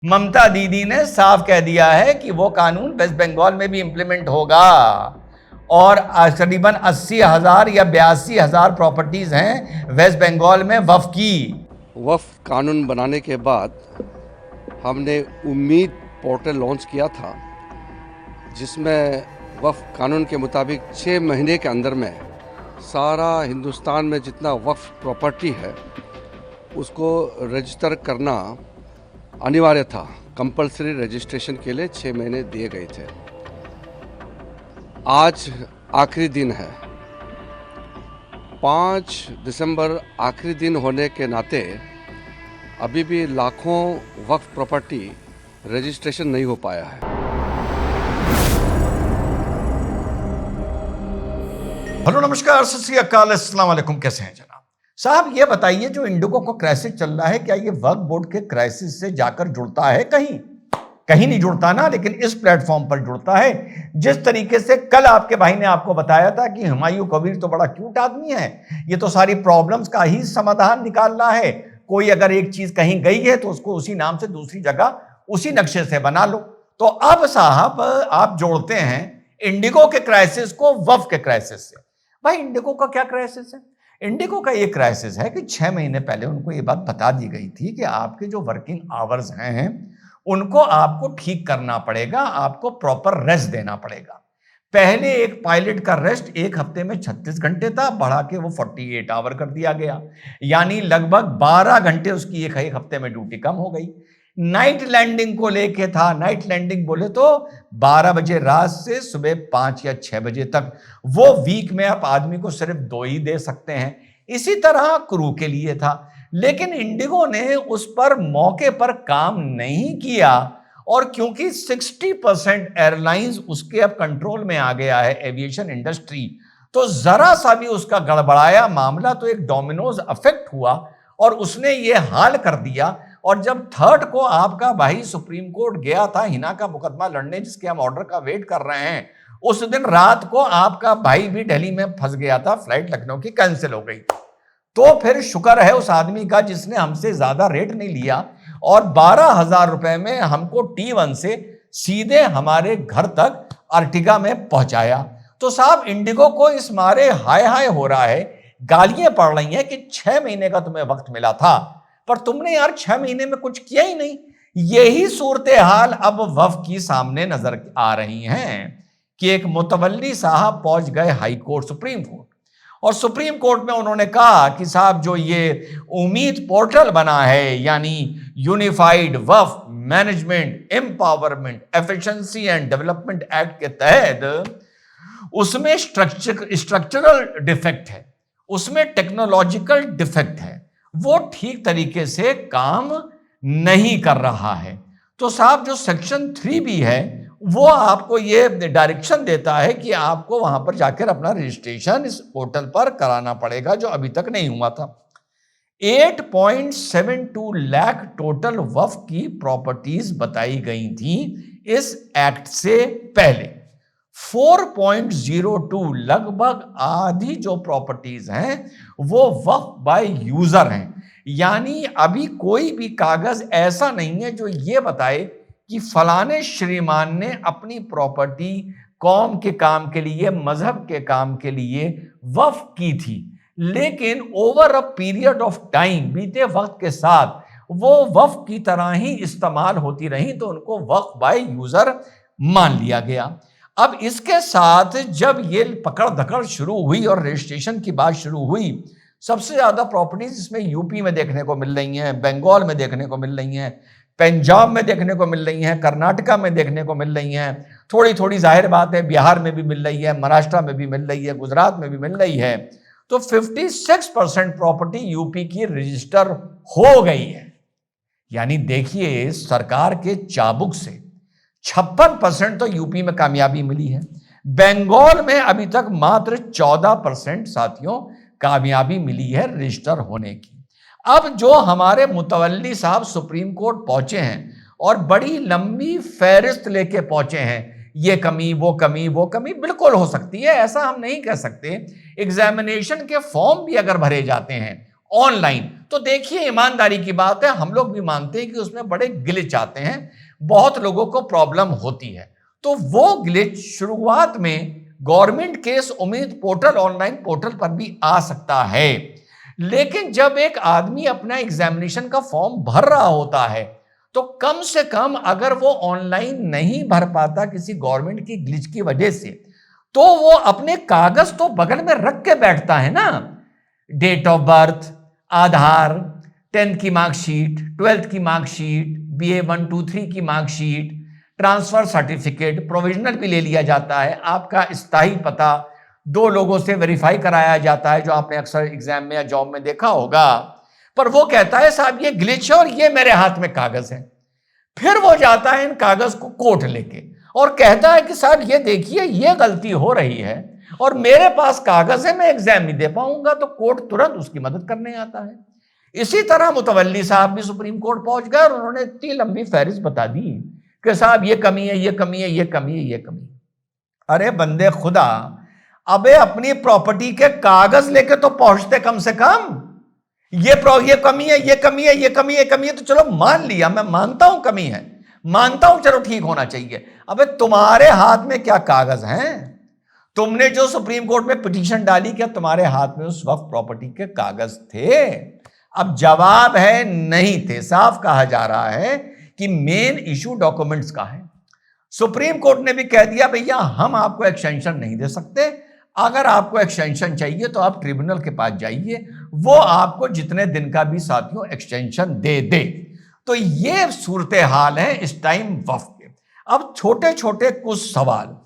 ममता दीदी ने साफ कह दिया है कि वो कानून वेस्ट बंगाल में भी इंप्लीमेंट होगा और करीबन 80,000 या 82,000 प्रॉपर्टीज हैं वेस्ट बंगाल में वक्फ की। वक्फ कानून बनाने के बाद हमने उम्मीद पोर्टल लॉन्च किया था, जिसमें वक्फ कानून के मुताबिक 6 महीने के अंदर में सारा हिंदुस्तान में जितना वक्फ प्रॉपर्टी है उसको रजिस्टर करना अनिवार्य था। कंपलसरी रजिस्ट्रेशन के लिए 6 महीने दिए गए थे। आज आखिरी दिन है, 5 दिसंबर आखिरी दिन होने के नाते अभी भी लाखों वक्फ प्रॉपर्टी रजिस्ट्रेशन नहीं हो पाया है। हेलो, नमस्कार, सत श्री अकाल, अस्सलाम वालेकुम। कैसे हैं जनाब? साहब ये बताइए, जो इंडिगो को क्राइसिस चल रहा है, क्या ये वक्फ बोर्ड के क्राइसिस से जाकर जुड़ता है? कहीं नहीं जुड़ता ना, लेकिन इस प्लेटफॉर्म पर जुड़ता है। जिस तरीके से कल आपके भाई ने आपको बताया था कि हुमायूं कबीर तो बड़ा क्यूट आदमी है, ये तो सारी प्रॉब्लम्स का ही समाधान निकाल रहा है। कोई अगर एक चीज कहीं गई है तो उसको उसी नाम से दूसरी जगह उसी नक्शे से बना लो। तो अब साहब आप जोड़ते हैं इंडिगो के क्राइसिस को वक्फ के क्राइसिस से। भाई, इंडिगो का क्या क्राइसिस है? इंडिगो का ये क्राइसिस है कि 6 महीने पहले उनको ये बात बता दी गई थी कि आपके जो वर्किंग आवर्स हैं उनको आपको ठीक करना पड़ेगा, आपको प्रॉपर रेस्ट देना पड़ेगा। पहले एक पायलट का रेस्ट एक हफ्ते में 36 घंटे था, बढ़ा के वो 48 आवर कर दिया गया, यानी लगभग 12 घंटे उसकी एक हफ्ते में ड्यूटी कम हो गई। नाइट लैंडिंग को लेके था, नाइट लैंडिंग बोले तो 12 बजे रात से सुबह 5 या 6 बजे तक, वो वीक में आप आदमी को सिर्फ 2 ही दे सकते हैं। इसी तरह क्रू के लिए था, लेकिन इंडिगो ने उस पर मौके पर काम नहीं किया, और क्योंकि 60% एयरलाइंस उसके अब कंट्रोल में आ गया है, एविएशन इंडस्ट्री, तो जरा सा भी उसका गड़बड़ाया मामला तो एक डोमिनोज इफेक्ट हुआ और उसने ये हाल कर दिया। और जब 3rd को आपका भाई सुप्रीम कोर्ट गया था हिना का मुकदमा लड़ने, जिसके हम ऑर्डर का वेट कर रहे हैं, उस दिन रात को आपका भाई भी दिल्ली में फंस गया था, फ्लाइट लखनऊ की कैंसिल हो गई। तो फिर शुक्र है उस आदमी का जिसने हमसे ज्यादा रेट नहीं लिया और 12,000 रुपए में हमको T1 से सीधे हमारे घर तक अर्टिगा में पहुंचाया। तो साहब, इंडिगो को इस मारे हाय हाय हो रहा है, गालियां पड़ रही हैं कि 6 महीने का तुम्हें वक्त मिला था, पर तुमने यार 6 महीने में कुछ किया ही नहीं। यही सूरत हाल अब वक्फ की सामने नजर आ रही हैं कि एक मुतवल्ली साहब पहुंच गए हाई कोर्ट, सुप्रीम कोर्ट, और सुप्रीम कोर्ट में उन्होंने कहा कि साहब जो ये उम्मीद पोर्टल बना है, यानी unified Waqf management empowerment efficiency and development act के तहत उसमें स्ट्रक्चरल डिफेक्ट है, उसमें टेक्नोलॉजिकल डिफेक्ट है, वो ठीक तरीके से काम नहीं कर रहा है। तो साहब जो सेक्शन 3B है वो आपको ये डायरेक्शन देता है कि आपको वहां पर जाकर अपना रजिस्ट्रेशन इस पोर्टल पर कराना पड़ेगा, जो अभी तक नहीं हुआ था। 8.72 लाख टोटल वक्फ की प्रॉपर्टीज बताई गई थी इस एक्ट से पहले। 4.02 लगभग आधी जो प्रॉपर्टीज हैं वो वक्फ बाय यूजर हैं, यानी अभी कोई भी कागज ऐसा नहीं है जो ये बताए कि फलाने श्रीमान ने अपनी प्रॉपर्टी कौम के काम के लिए, मजहब के काम के लिए वक्फ की थी, लेकिन over a period of time, बीते वक्त के साथ वो वक्फ की तरह ही इस्तेमाल होती रही, तो उनको वक्फ बाय यूजर मान लिया गया। अब इसके साथ जब ये पकड़ धकड़ शुरू हुई और रजिस्ट्रेशन की बात शुरू हुई, सबसे ज्यादा प्रॉपर्टीज इसमें यूपी में देखने को मिल रही हैं, बंगाल में देखने को मिल रही हैं, पंजाब में देखने को मिल रही हैं, कर्नाटका में देखने को मिल रही हैं, थोड़ी थोड़ी जाहिर बात है बिहार में भी मिल रही है, महाराष्ट्र में भी मिल रही है, गुजरात में भी मिल रही है। तो 56% प्रॉपर्टी यूपी की रजिस्टर हो गई है, यानी देखिए सरकार के चाबुक से 56% तो यूपी में कामयाबी मिली है। बंगाल में अभी तक मात्र 14% साथियों कामयाबी मिली है रजिस्टर होने की। अब जो हमारे मुतवल्ली साहब सुप्रीम कोर्ट पहुंचे हैं और बड़ी लंबी फहरिस्त लेके पहुंचे हैं, ये कमी वो कमी वो कमी बिल्कुल हो सकती है, ऐसा हम नहीं कह सकते। एग्जामिनेशन के फॉर्म भी अगर भरे जाते हैं ऑनलाइन। तो देखिए, ईमानदारी की बात है, हम लोग भी मानते हैं कि उसमें बड़े ग्लिच आते हैं, बहुत लोगों को प्रॉब्लम होती है। तो वो ग्लिच शुरुआत में गवर्नमेंट केस उम्मीद पोर्टल, ऑनलाइन पोर्टल पर भी आ सकता है, लेकिन जब एक आदमी अपना एग्जामिनेशन का फॉर्म भर रहा होता है तो कम से कम अगर वो ऑनलाइन नहीं भर पाता किसी गवर्नमेंट की ग्लिच की वजह से, तो वो अपने कागज तो बगल में रख के बैठता है ना, date of birth, Aadhaar, 10th की मार्कशीट, 12th की मार्कशीट, BA 1 2 3 की मार्कशीट, ट्रांसफर सर्टिफिकेट, प्रोविजनल भी ले लिया जाता है, आपका स्थायी पता 2 लोगों से वेरीफाई कराया जाता है, जो आपने अक्सर एग्जाम में या जॉब में देखा होगा। पर वो कहता है साहब ये ग्लिच है और ये मेरे हाथ में कागज है। फिर वो जाता है इन कागज को कोर्ट लेके और कहता है कि साहब ये देखिए ये गलती हो रही है और मेरे पास कागज है, मैं एग्जाम नहीं दे पाऊंगा। तो कोर्ट तुरंत उसकी मदद करने आता है। इसी तरह मुतवल्ली साहब भी सुप्रीम कोर्ट पहुंच गए और उन्होंने इतनी लंबी फहरिस्त बता दी कि साहब ये कमी है, ये कमी है, ये कमी है, ये कमी। अरे बंदे खुदा, अबे अपनी प्रॉपर्टी के कागज लेके तो पहुंचते कम से कम। ये कमी है, ये कमी है, ये कमी है, कमी है, तो चलो मान लिया, मैं मानता हूं कमी है, मानता हूं, चलो ठीक होना चाहिए। अबे तुम्हारे हाथ में क्या कागज हैं? तुमने जो सुप्रीम कोर्ट में पिटीशन डाली, क्या तुम्हारे हाथ में उस वक्त प्रॉपर्टी के कागज थे? अब जवाब है नहीं थे। साफ कहा जा रहा है कि मेन इशू डॉक्यूमेंट्स का है। सुप्रीम कोर्ट ने भी कह दिया भैया हम आपको एक्सटेंशन नहीं दे सकते, अगर आपको एक्सटेंशन चाहिए तो आप ट्रिब्यूनल के पास जाइए, वो आपको जितने दिन का भी साथियों एक्सटेंशन दे दे। तो ये सूरत हाल है इस टाइम वक्फ के। अब छोटे छोटे कुछ सवाल।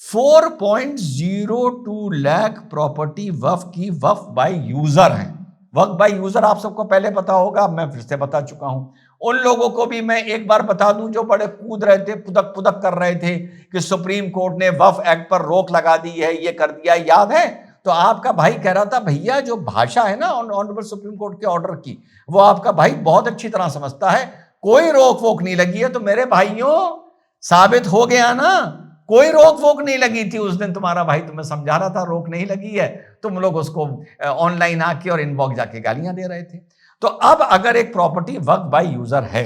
4.02 लाख प्रॉपर्टी वक्फ की वक्फ बाय यूजर है। वक्फ बाय यूजर आप सबको पहले पता होगा, मैं फिर से बता चुका हूं। उन लोगों को भी मैं एक बार बता दूं जो बड़े कूद रहे थे, पुदक पुदक कर रहे थे कि सुप्रीम कोर्ट ने वक्फ एक्ट पर रोक लगा दी है, ये कर दिया, याद है? तो आपका भाई कह रहा था भैया जो भाषा है ना ऑनरेबल सुप्रीम कोर्ट के ऑर्डर की, वो आपका भाई बहुत अच्छी तरह समझता है, कोई रोक वोक नहीं लगी है। तो मेरे भाइयों साबित हो गया ना, कोई रोक वोक नहीं लगी थी। उस दिन तुम्हारा भाई तुम्हें समझा रहा था रोक नहीं लगी है, तुम लोग उसको ऑनलाइन आके और इनबॉक्स जाके गालियां दे रहे थे। तो अब अगर एक प्रॉपर्टी वक्फ बाय यूजर है,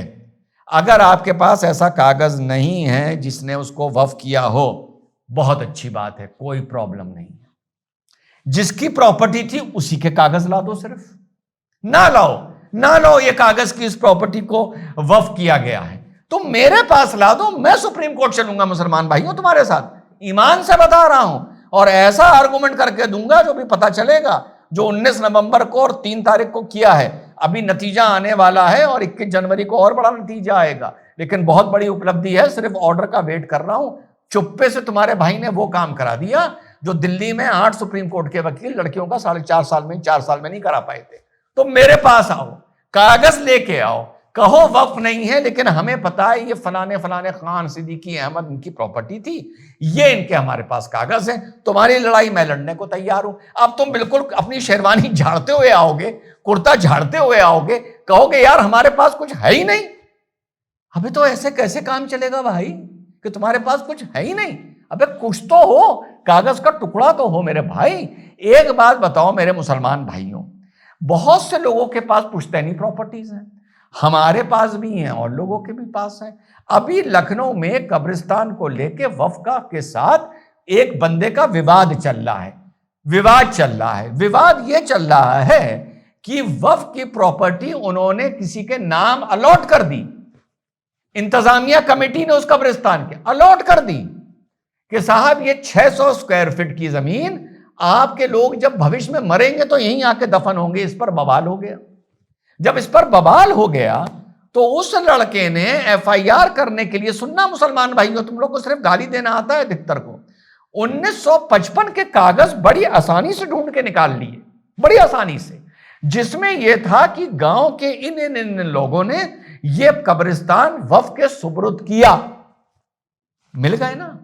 अगर आपके पास ऐसा कागज नहीं है जिसने उसको वक्फ किया हो, बहुत अच्छी बात है, कोई प्रॉब्लम नहीं है। जिसकी प्रॉपर्टी थी उसी के कागज ला दो, सिर्फ ना लाओ ये कागज की इस प्रॉपर्टी को वक्फ किया गया है, तुम मेरे पास ला दो, मैं सुप्रीम कोर्ट चलूंगा मुसलमान भाइयों तुम्हारे साथ, ईमान से बता रहा हूं, और ऐसा आर्गुमेंट करके दूंगा जो भी पता चलेगा, जो 19 नवंबर को और 3 तारीख को किया है। अभी नतीजा आने वाला है और 21 जनवरी को और बड़ा नतीजा आएगा, लेकिन बहुत बड़ी उपलब्धि है, सिर्फ ऑर्डर का वेट कर रहा हूं। चुप्पे से तुम्हारे भाई ने वो काम करा दिया जो दिल्ली में 8 सुप्रीम कोर्ट के वकील लड़कियों का 4.5 साल में 4 साल में नहीं करा पाए थे। तो मेरे पास आओ, कागज लेके आओ, कहो वक्फ नहीं है लेकिन हमें पता है ये फलाने फलाने खान, सिद्दीकी, अहमद इनकी प्रॉपर्टी थी, ये इनके हमारे पास कागज है, तुम्हारी लड़ाई मैं लड़ने को तैयार हूं। अब तुम बिल्कुल अपनी शेरवानी झाड़ते हुए आओगे, कुर्ता झाड़ते हुए आओगे, कहोगे यार हमारे पास कुछ है ही नहीं। अबे तो ऐसे कैसे काम चलेगा भाई कि तुम्हारे पास कुछ है ही नहीं? अबे कुछ तो हो, कागज का टुकड़ा तो हो मेरे भाई। एक बात बताओ मेरे मुसलमान भाइयों, बहुत से लोगों के पास पुश्तैनी प्रॉपर्टीज हैं, हमारे पास भी हैं और लोगों के भी पास हैं। अभी लखनऊ में कब्रिस्तान को लेके वक्फ के साथ एक बंदे का विवाद चल रहा है। विवाद ये चल रहा है कि वक्फ की प्रॉपर्टी उन्होंने किसी के नाम अलॉट कर दी, इंतजामिया कमेटी ने उस कब्रिस्तान के अलॉट कर दी कि साहब ये 600 स्क्वायर फीट की जमीन, आपके लोग जब भविष्य में मरेंगे तो यहीं आके दफन होंगे। इस पर बवाल हो गया। जब इस पर बवाल हो गया तो उस लड़के ने FIR करने के लिए, सुनना मुसलमान भाइयों, तुम लोग को सिर्फ गाली देना आता है अधिकतर को, 1955 के कागज बड़ी आसानी से ढूंढ के निकाल लिए, बड़ी आसानी से, जिसमें यह था कि गांव के इन लोगों ने यह कब्रिस्तान वक्फ के सुपुर्द किया। मिल गए ना?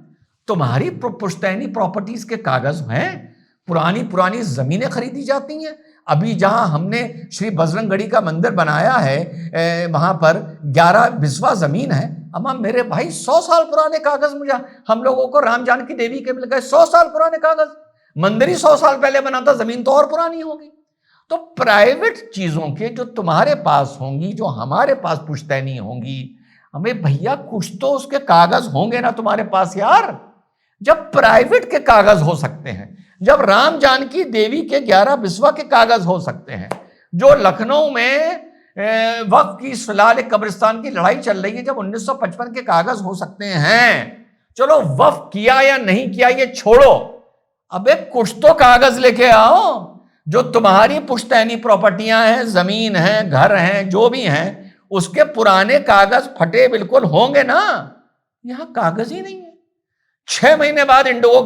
तुम्हारी पुश्तैनी प्रॉपर्टीज के कागज हैं, पुरानी जमीनें खरीदी जाती हैं। अभी जहां हमने श्री बजरंगगढ़ी का मंदिर बनाया है, वहां पर 11 बिस्वा जमीन है। अम्मा मेरे भाई 100 साल पुराने कागज मुझे, हम लोगों को राम जानकी देवी के मिल गए 100 साल पुराने कागज। मंदिर ही 100 साल पहले बना था, जमीन तो और पुरानी होगी। तो प्राइवेट चीजों के जो तुम्हारे पास होंगी, जो हमारे पास पुश्तैनी होंगी, हमें भैया कुछ तो उसके कागज होंगे ना तुम्हारे पास यार। जब प्राइवेट के कागज हो सकते हैं, जब राम जानकी देवी के 11 बिस्वा के कागज हो सकते हैं, जो लखनऊ में वक्त की सलाल कब्रिस्तान की लड़ाई चल रही है, जब 1955 के कागज हो सकते हैं, चलो वफ किया या नहीं किया ये छोड़ो, अबे कुछ तो कागज लेके आओ। जो तुम्हारी पुश्तैनी प्रॉपर्टियां हैं, जमीन है, घर हैं, जो भी हैं, उसके पुराने कागज फटे बिल्कुल होंगे ना। यहां कागज ही नहीं है। 6 महीने बाद इंडिगो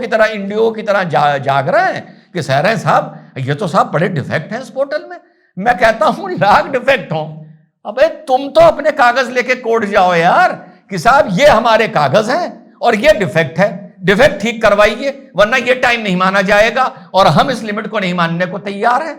की तरह जाग रहे हैं कि कह रहे हैं साहब ये तो साहब बड़े डिफेक्ट हैं इस पोर्टल में। मैं कहता हूं लाख डिफेक्ट हो, अबे तुम तो अपने कागज लेके कोर्ट जाओ यार कि साहब ये हमारे कागज हैं और ये डिफेक्ट है, डिफेक्ट ठीक करवाइए वरना ये टाइम नहीं माना जाएगा और हम इस लिमिट को नहीं मानने को तैयार हैं।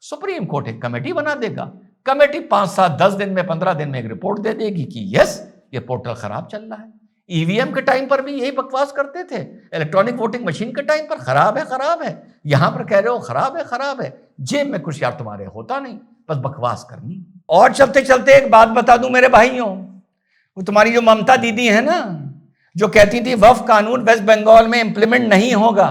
सुप्रीम कोर्ट एक कमेटी बना देगा, कमेटी 5, 7, 10 दिन में, 15 दिन में एक रिपोर्ट दे देगी कि यस ये पोर्टल खराब चल रहा है। ईवीएम के टाइम पर भी यही बकवास करते थे, इलेक्ट्रॉनिक वोटिंग मशीन के टाइम पर खराब है, यहां पर कह रहे हो खराब है। जेब में कुछ यार तुम्हारे होता नहीं, बस बकवास करनी। और चलते चलते एक बात बता दूं मेरे भाइयों, वो तुम्हारी जो ममता दीदी है ना, जो कहती थी वफ कानून वेस्ट बंगाल में इंप्लीमेंट नहीं होगा,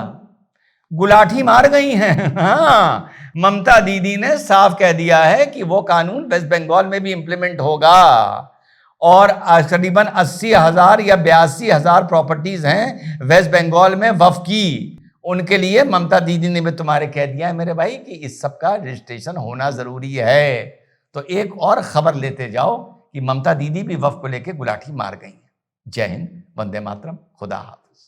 गुलाठी मार गई हैं। हाँ, ममता दीदी ने साफ कह दिया है कि वो कानून वेस्ट बंगाल में भी इंप्लीमेंट होगा और करीबन 80,000 या 82,000 प्रॉपर्टीज हैं वेस्ट बंगाल में वफ की, उनके लिए ममता दीदी ने भी तुम्हारे कह दिया है मेरे भाई कि इस सब का रजिस्ट्रेशन होना जरूरी है। तो एक और खबर लेते जाओ कि ममता दीदी भी वफ को लेकर गुलाठी मार गई हैं। जय हिंद, वंदे मातरम, खुदा हाफिज।